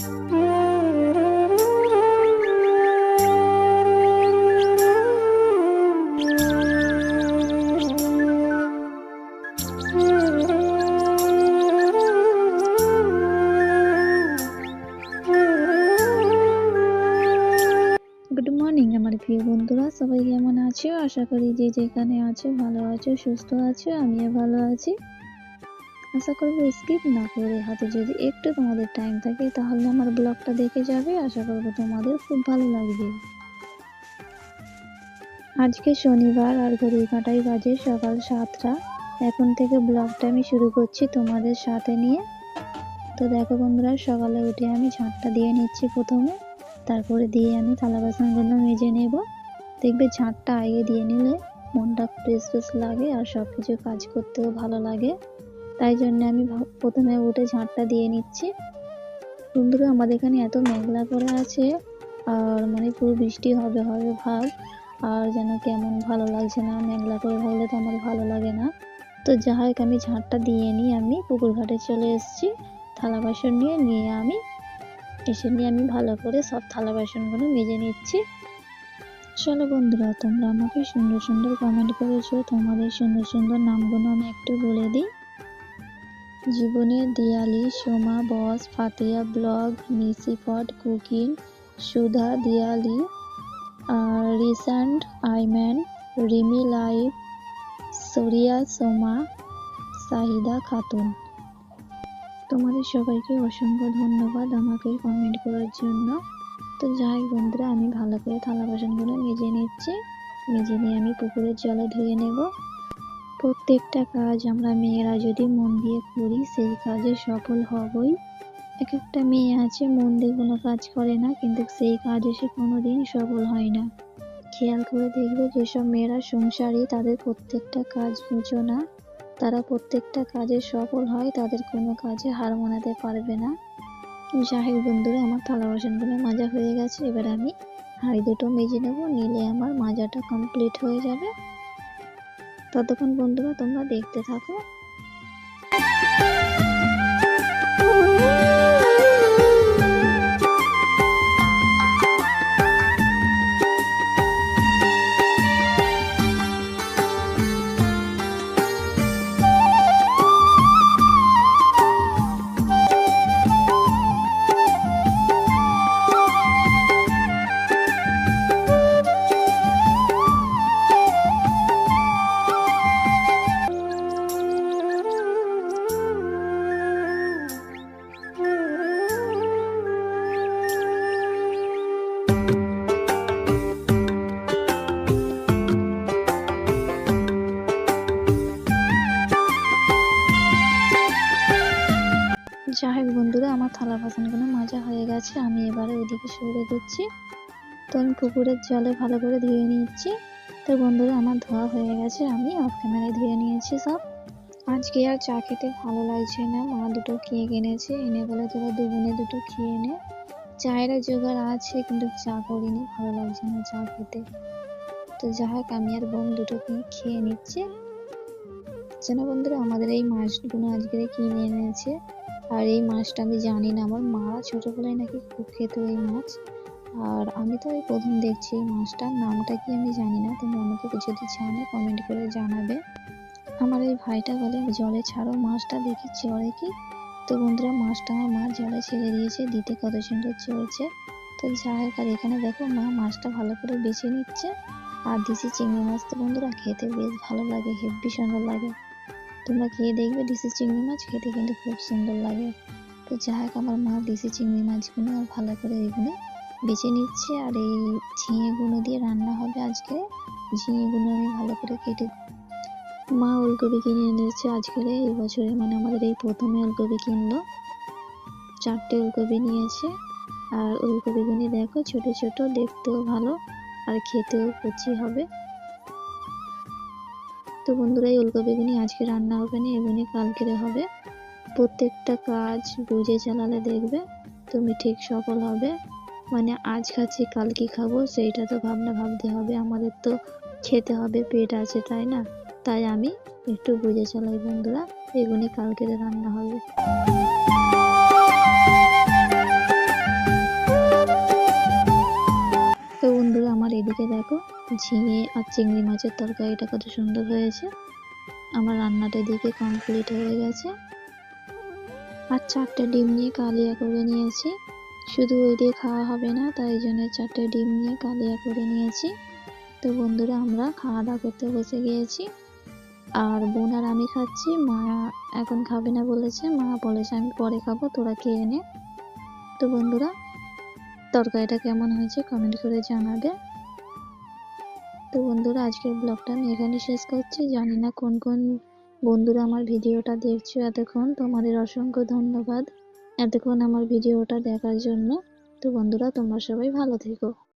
Good morning আমার প্রিয় বন্ধুরা, সবাই কেমন আছো? আশা করি যে যেখানে আছো ভালো আছো, সুস্থ আছো। আমিও ভালো আছি। আশা করবো স্কিপ না করে হাতে যদি একটু তোমাদের টাইম থাকে তাহলে আমার ব্লগটা দেখে যাবে। আশা করবো তোমাদের খুব ভালো লাগবে। আজকে শনিবার আর ঘড়ির কাঁটায় বাজে সকাল 7টা। এখন থেকে ব্লগটা আমি শুরু করছি তোমাদের সাথে নিয়ে। তো দেখো বন্ধুরা, সকালে উঠে আমি ঝাঁটটা দিয়ে নিচ্ছি প্রথমে, তারপরে দিয়ে আমি থালা বাসনগুলো মেজে নেব। দেখবে ঝাঁটটা আগে দিয়ে নিলে মনটা ফ্রেশ ফ্রেশ লাগে আর সব কিছু কাজ করতেও ভালো লাগে। তাই জন্য আমি প্রথমে উঠে ঝাঁটটা দিয়ে নিচ্ছি। বন্ধুরা, আমাদের এখানে এত মেঘলা করে আছে আর মানে পুরো বৃষ্টি হবে হবে ভাব, আর যেন কেমন ভালো লাগছে না। মেঘলা করে থাকলে তো আমার ভালো লাগে না। তো যাই হোক, আমি ঝাঁটটা দিয়ে নিয়ে আমি পুকুর ঘাটে চলে এসেছি। থালা বাসন নিয়ে আমি ভালো করে সব থালা বাসনগুলো মেজে নিচ্ছি। চলো বন্ধুরা, তোমরা আমাকে সুন্দর সুন্দর কমেন্ট করেছো, তোমাদের সুন্দর সুন্দর নামগুলো আমি একটু বলে দিই। জীবনের দিয়ালি, সোমা বস, ফাতিয়া ব্লগ, নিসিফট কুকিং, সুধা দিয়ালি, রিসান্ট আইম্যান, রিমি লাইভ, সরিয়া সোমা, সাহিদা খাতুন। তোমাদের সবাইকে অসংখ্য ধন্যবাদ আমাকে কমেন্ট করার জন্য। তো যাই বন্ধুরা, আমি ভালো করে থালা বাসনগুলো মেজে নিচ্ছি। মেজে নিয়ে আমি পুকুরের জলে ধুয়ে নেব। প্রত্যেকটা কাজ আমরা মেয়েরা যদি মন দিয়ে করি সেই কাজে সফল হবই। এক একটা মেয়ে আছে মন দিয়ে কোনো কাজ করে না, কিন্তু সেই কাজে সে কোনোদিন সফল হয় না। খেয়াল করে দেখবে, যেসব মেয়েরা সংসারী তাদের প্রত্যেকটা কাজ বুঝো না, তারা প্রত্যেকটা কাজে সফল হয়, তাদের কোনো কাজে হার মানাতে পারবে না। যাই হোক বন্ধুরা, আমার থালা বাসনগুলো মাজা হয়ে গেছে। এবার আমি হাঁড়ি দুটো মেজে নেব, নিলে আমার মাজাটা কমপ্লিট হয়ে যাবে। ততক্ষণ বন্ধুরা তোমরা দেখতে থাকো। যাই হোক বন্ধুরা, আমার থালা বাসনগুলো মাজা হয়ে গেছে। আমি এবারে ওইদিকে সরে দিচ্ছি। তো আমি পুকুরের জলে ভালো করে ধুয়ে নিচ্ছি। তো বন্ধুরা, আমার ধোয়া হয়ে গেছে, আমি অফ ক্যামেরায় ধুয়ে নিয়েছি সব। আজকে আর চা খেতে ভালো লাগছে না। মা দুটো কেক এনেছে, এনে বলে তোরা দুগুনে দুটো খেয়ে নে। চায়ের জোগাড় আছে কিন্তু চা করিনি, ভালো লাগছে না চা খেতে। তো যাই হোক, আমি আর বোন দুটো খেয়ে নিচ্ছি। জানো বন্ধুরা, আমাদের এই মাছগুলো আজকে কিনে এনেছে। আর এই মাছটা আমি জানি না, আমার মা ছোটবেলায় নাকি খুব খেত এই মাছ। আর আমি তো এই প্রথম দেখছি এই মাছটার নামটা কি আমি জানি না। তোমরা আমাকে যদি জানো কমেন্ট করে জানাবে। আমার এই ভাইটা বলে জলে ছাড়ো মাছটা, দেখি চড়ে কি। তো বন্ধুরা, মাছটা আমার মা জলে ছেড়ে দিয়েছে, দিতে কত সুন্দর চলছে। তো যাই হোক, আর এখানে দেখো মা মাছটা ভালো করে বেছে নিচ্ছে। আর দিছি চিংড়ি মাছ। তো বন্ধুরা, খেতে বেশ ভালো লাগে, হেব্বি সুন্দর লাগে। তোমরা খেয়ে দেখবে, দেশি চিংড়ি মাছ খেতে কিন্তু খুব সুন্দর লাগে। তো যাই হোক, আমার মা দেশি চিংড়ি মাছগুলো ভালো করে এগুলো বেছে নিচ্ছে। আর এই ঝিঙেগুলো দিয়ে রান্না হবে আজকে। ঝিঙেগুলো আমি ভালো করে কেটে, মা ওলকপি কিনে এনেছে আজকে এই বছরে, মানে আমাদের এই প্রথমে ওলকপি কিনলো। 4টে ওলকপি নিয়েছে। আর ওলকপিগুলি দেখো ছোট ছোট, দেখতেও ভালো আর খেতেও কচি হবে। তো বন্ধুরা, এই ওলকপিগুলি আজকে রান্না হবে না, এগুলি কালকের হবে। প্রত্যেকটা কাজ বুঝে চালালে দেখবে তুমি ঠিক সফল হবে। মানে আজ খাচ্ছি কাল কি খাবো সেইটা তো ভাবতে হবে। আমাদের তো খেতে হবে, পেট আছে তাই না? তাই আমি একটু বুঝে চালাই বন্ধুরা, এগুলি কালকের রান্না হবে। ঝিঙে আর চিংড়ি মাছের তরকারিটা কত সুন্দর হয়েছে। আমার রান্নাটা এদিকে কমপ্লিট হয়ে গেছে। আর 4টে ডিম নিয়ে কালিয়া করে নিয়েছি। শুধু ওই দিয়ে খাওয়া হবে না, তাই জন্য 4টে ডিম নিয়ে কালিয়া করে নিয়েছি। তো বন্ধুরা আমরা খাওয়া দাওয়া করতে বসে গিয়েছি। আর বোন আর আমি খাচ্ছি, মা এখন খাবে না বলেছে, মা বলেছে আমি পরে খাবো, তোরা খেয়ে নে। তো বন্ধুরা তরকারিটা কেমন হয়েছে কমেন্ট করে জানাবে। তো বন্ধুরা আজকের ব্লগটা আমি এখানে শেষ করছি। জানি না কোন কোন বন্ধুরা আমার ভিডিওটা দেখছো এতক্ষণ, তোমাদের অসংখ্য ধন্যবাদ এতক্ষণ আমার ভিডিওটা দেখার জন্য। তো বন্ধুরা তোমরা সবাই ভালো থেকো।